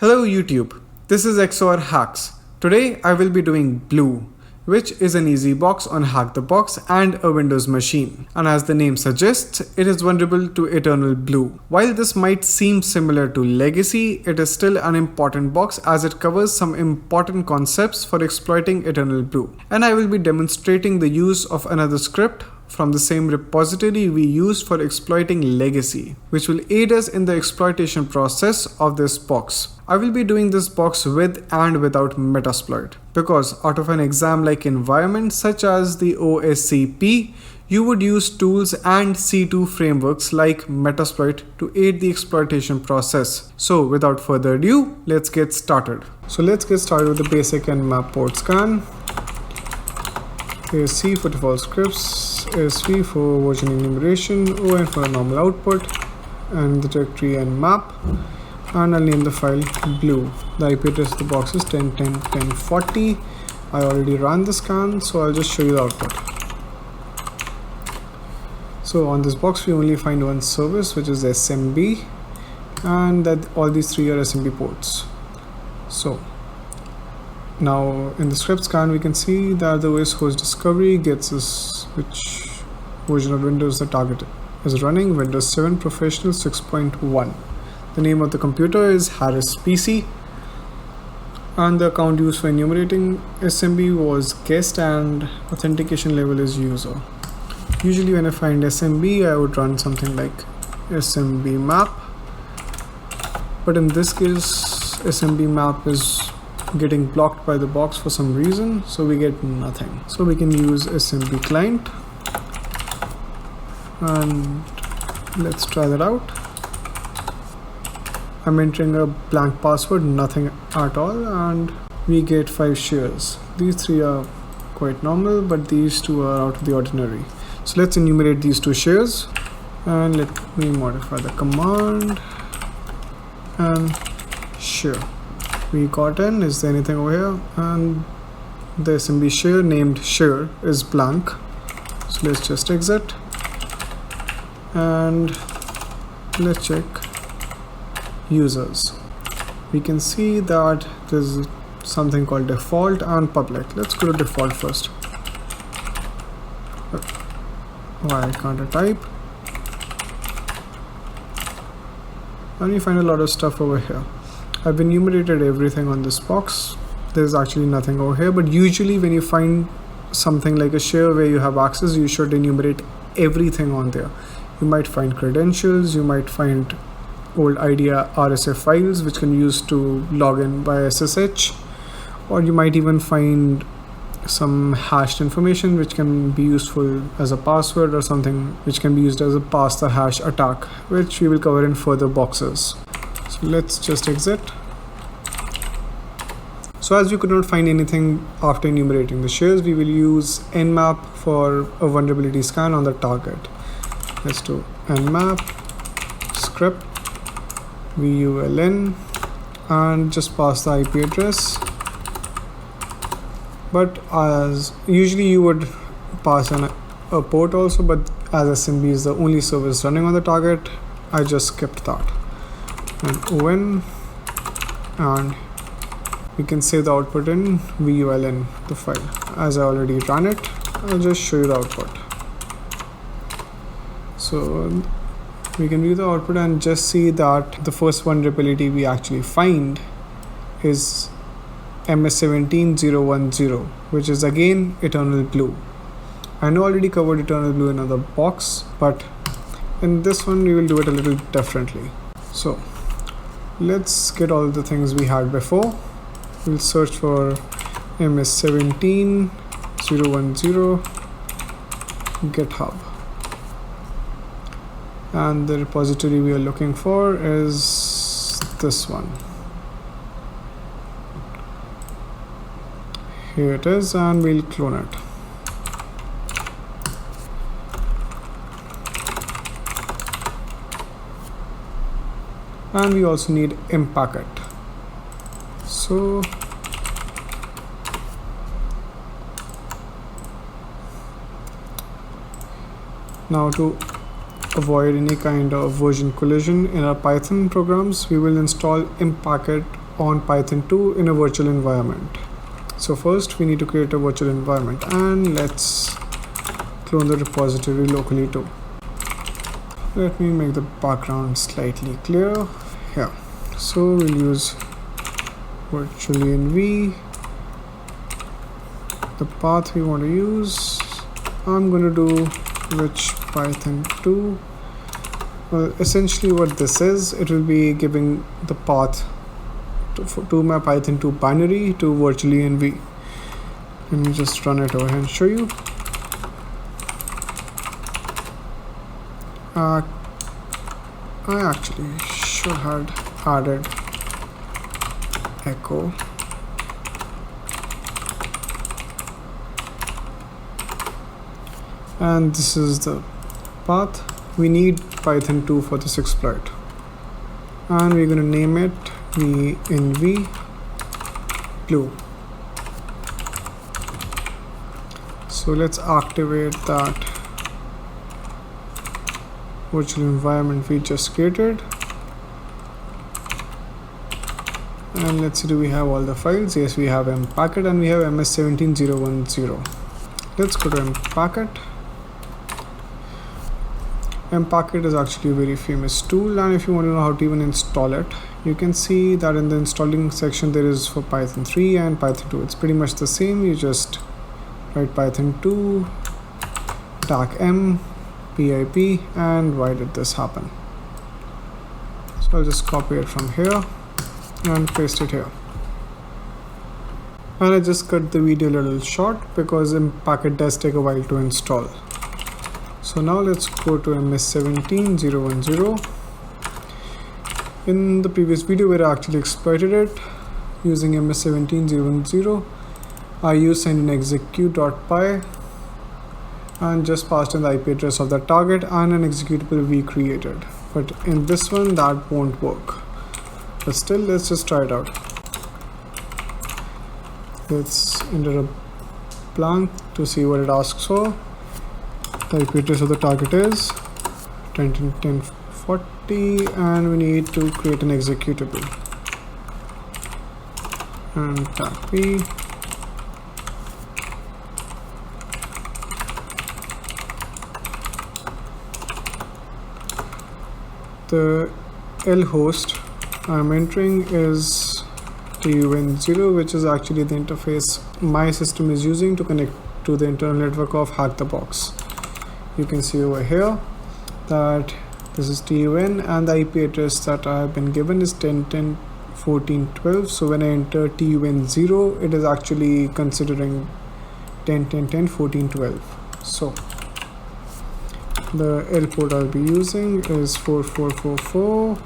Hello YouTube, this is XOR Hacks. Today I will be doing Blue, which is an easy box on HackTheBox and a Windows machine. And as the name suggests, it is vulnerable to Eternal Blue. While this might seem similar to Legacy, it is still an important box as it covers some important concepts for exploiting Eternal Blue. And I will be demonstrating the use of another script from the same repository we used for exploiting Legacy, which will aid us in the exploitation process of this box. I will be doing this box with and without Metasploit, because out of an exam-like environment such as the OSCP, you would use tools and C2 frameworks like Metasploit to aid the exploitation process. So without further ado, let's get started. So let's get started with the basic nmap port scan. ASC for default scripts, ASV for version enumeration, ON for a normal output, and the directory nmap. And I'll name the file blue. The IP address of the box is 10.10.10.40. I already ran the scan, so I'll just show you the output. So on this box we only find one service, which is SMB, and that all these three are SMB ports. So now in the script scan we can see that the OS host discovery gets us which version of Windows the target is running, Windows 7 Professional 6.1. The name of the computer is Harris PC, and the account used for enumerating SMB was guest, and authentication level is user. Usually when I find SMB I would run something like SMB map, but in this case SMB map is getting blocked by the box for some reason, so we get nothing. So we can use SMB client, and let's try that out. I'm entering a blank password, nothing at all, and we get 5 shares. These 3 are quite normal, but these 2 are out of the ordinary. So let's enumerate these 2 shares, and let me modify the command and share. We got in. Is there anything over here? And the SMB share named share is blank, so let's just exit and let's check users. We can see that there's something called default and public. Let's go to default first. Why can't I type? And you find a lot of stuff over here. I've enumerated everything on this box. There's actually nothing over here, but usually when you find something like a share where you have access, you should enumerate everything on there. You might find credentials, you might find old IDEA RSA files which can be used to log in by SSH, or you might even find some hashed information which can be useful as a password, or something which can be used as a pass the hash attack, which we will cover in further boxes. So let's just exit. So as we could not find anything after enumerating the shares, we will use nmap for a vulnerability scan on the target. Let's do nmap script vuln and just pass the IP address. But as usually you would pass a port also, but as SMB is the only service running on the target, I just skipped that. And ON, and we can save the output in vuln, the file. As I already ran it, I'll just show you the output. So we can view the output and just see that the first vulnerability we actually find is MS17010, which is again Eternal Blue. I know I already covered Eternal Blue in another box, but in this one we will do it a little differently. So let's get all the things we had before. We'll search for MS17010 GitHub. And the repository we are looking for is this one. Here it is, and we'll clone it. And we also need impacket. So now to avoid any kind of version collision in our Python programs, we will install impacket on Python 2 in a virtual environment. So first we need to create a virtual environment, and let's clone the repository locally too. Let me make the background slightly clear here. So we'll use virtually env. The path we want to use, I'm going to do which Python 2. Well, essentially what this is, it will be giving the path to my Python 2 binary to virtually env. Let me just run it over here and show you. I actually should have added echo. And this is the path. We need Python 2 for this exploit, and we're going to name it env blue. So let's activate that virtual environment we just created, and let's see, do we have all the files? Yes, we have mpacket and we have ms17010. Let's go to mpacket. Mpacket is actually a very famous tool, and if you want to know how to even install it, you can see that in the installing section there is for Python 3 and Python 2. It's pretty much the same. You just write Python 2 -m pip, and why did this happen? So I'll just copy it from here and paste it here. And I just cut the video a little short because mpacket does take a while to install. So now let's go to ms17010. In the previous video where I actually exploited it using ms17010, I used send-in-execute.py and just passed in the IP address of the target and an executable we created. But in this one that won't work. But still, let's just try it out. Let's enter a blank to see what it asks for. The IP address of the target is 10.10.40, and we need to create an executable. And tag p. The L host I'm entering is TUN0, which is actually the interface my system is using to connect to the internal network of HackTheBox. You can see over here that this is TUN, and the IP address that I have been given is 10.10.14.12. So when I enter TUN0, it is actually considering 10.10.10.14.12. So the L port I'll be using is 4444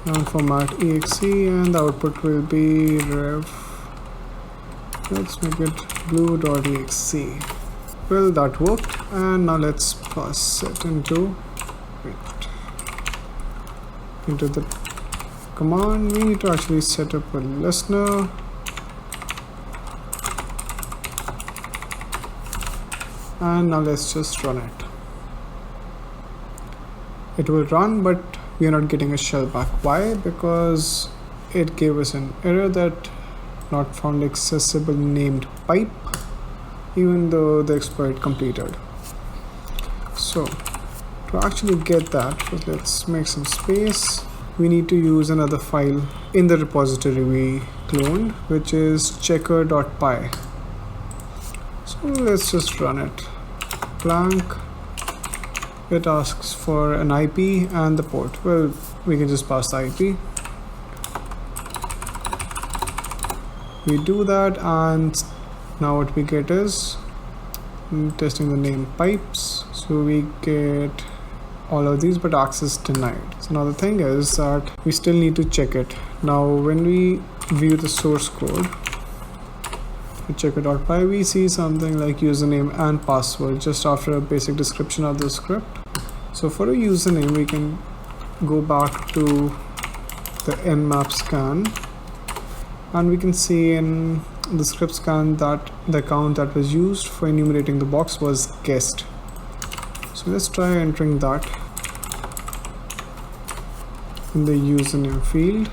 and format exe, and the output will be rev. Let's make it blue.exe. Well, that worked, and now let's pass it into the command. We need to actually set up a listener. And now let's just run it. It will run, but we are not getting a shell back. Why? Because it gave us an error that not found accessible named pipe, even though the exploit completed. So to actually get that, let's make some space. We need to use another file in the repository we cloned, which is checker.py. So let's just run it. Blank. It asks for an IP and the port. Well, we can just pass the IP. We do that, and now what we get is testing the name pipes. So we get all of these, but access denied. So now the thing is that we still need to check it. Now when we view the source code, checker.py, we see something like username and password just after a basic description of the script. So for a username, we can go back to the nmap scan, and we can see in the script scan that the account that was used for enumerating the box was guest. So let's try entering that in the username field.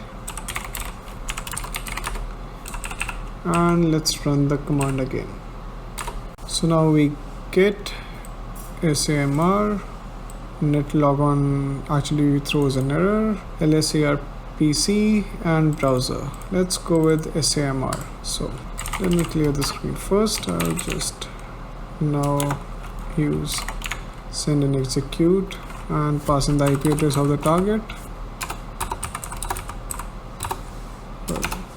and let's run the command again. So now we get SAMR, net logon actually throws an error, lsarpc, and browser. Let's go with SAMR. So let me clear the screen first. I'll just now use send and execute and pass in the IP address of the target.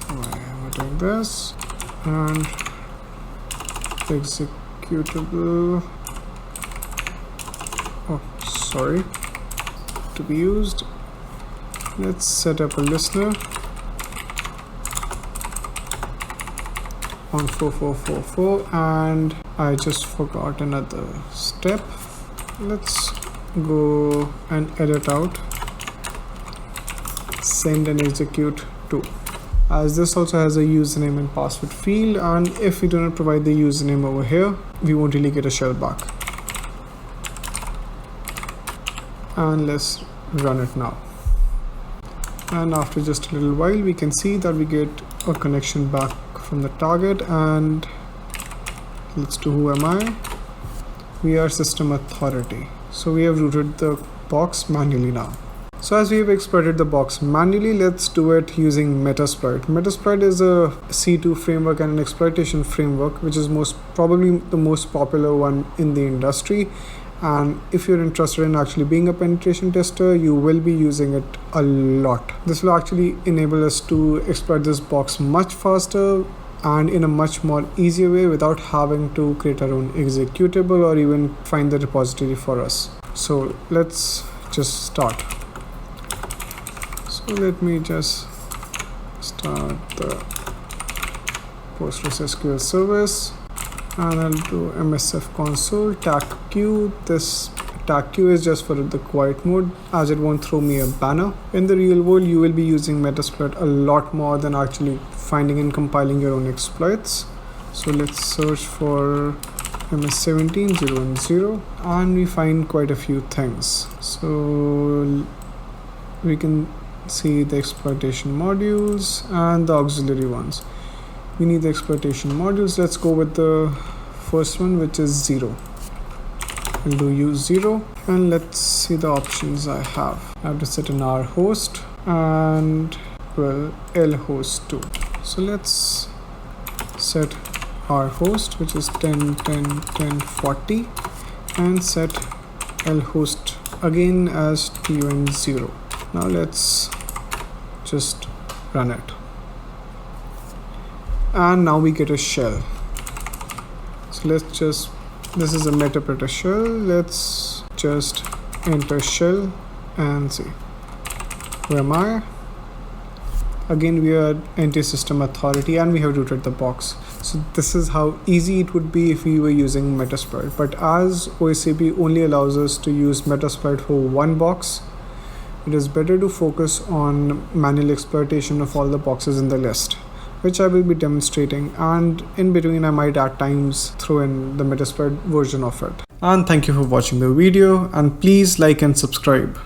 Why am I doing this? And executable, oh sorry, to be used. Let's set up a listener on 4444, and I just forgot another step. Let's go and edit out send and execute to, as this also has a username and password field, and if we do not provide the username over here, we won't really get a shell back. And let's run it now, and after just a little while we can see that we get a connection back from the target. And let's do who am I. We are system authority, so we have rooted the box manually now. So as we have exploited the box manually, let's do it using Metasploit. Metasploit is a C2 framework and an exploitation framework, which is probably the most popular one in the industry. And if you're interested in actually being a penetration tester, you will be using it a lot. This will actually enable us to exploit this box much faster and in a much more easier way without having to create our own executable or even find the repository for us. So let's just start. So let me just start the PostgreSQL service, and I'll do MSF console tag Q. This tag Q is just for the quiet mode, as it won't throw me a banner. In the real world, you will be using Metasploit a lot more than actually finding and compiling your own exploits. So let's search for MS17010, and we find quite a few things. So we can see the exploitation modules and the auxiliary ones. We need the exploitation modules. Let's go with the first one, which is 0. We'll do use 0, and let's see the options I have. I have to set an R host and well L host too. So let's set R host, which is 10 10 10 40, and set L host again as TUN0. Now let's just run it, and now we get a shell. So let's just, this is a Metapreter shell. Let's just enter shell and see, where am I? Again, we are anti-system authority and we have rooted the box. So this is how easy it would be if we were using Metasploit. But as OSCP only allows us to use Metasploit for one box, it is better to focus on manual exploitation of all the boxes in the list, which I will be demonstrating, and in between I might at times throw in the Metasploit version of it. And thank you for watching the video, and please like and subscribe.